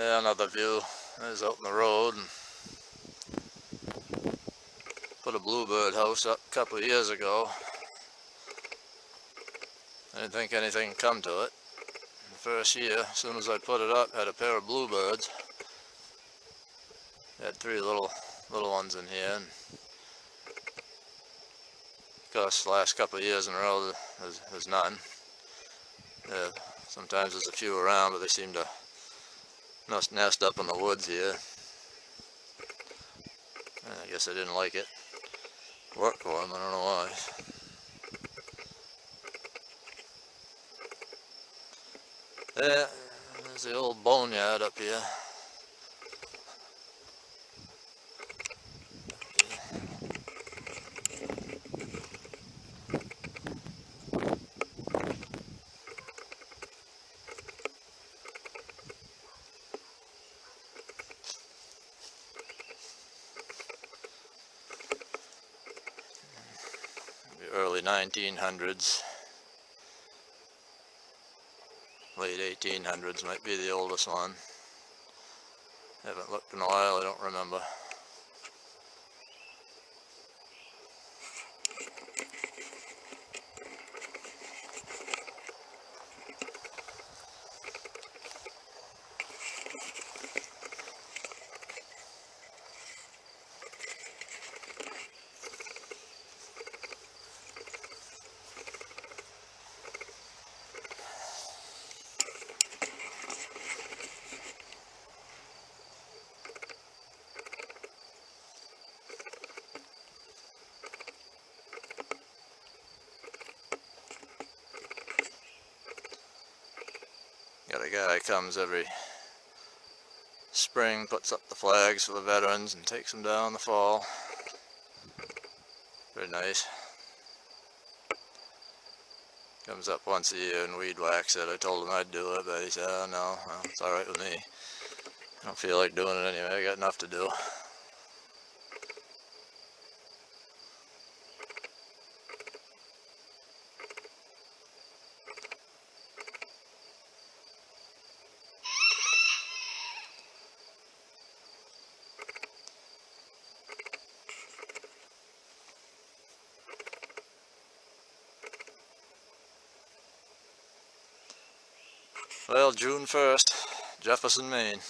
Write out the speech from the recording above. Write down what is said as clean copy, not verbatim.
Yeah, another view. There's out in the road. And put a bluebird house up a couple of years ago. I didn't think anything would come to it. The first year, as soon as I put it up, had a pair of bluebirds. Had three little ones in here. And of course, the last couple of years in a row, there's none. Sometimes there's a few around, but they seem to nest up in the woods here. I guess I didn't like it. Worked for them, I don't know why. Yeah, there's the old boneyard up here. The early 1900s. Late 1800s might be the oldest one. Haven't looked in a while, I don't remember. Got a guy comes every spring, puts up the flags for the veterans and takes them down in the fall. Very nice. Comes up once a year and weed whacks it. I told him I'd do it, but he said, oh no, well, it's alright with me. I don't feel like doing it anyway, I got enough to do. Well, June 1st, Jefferson, Maine.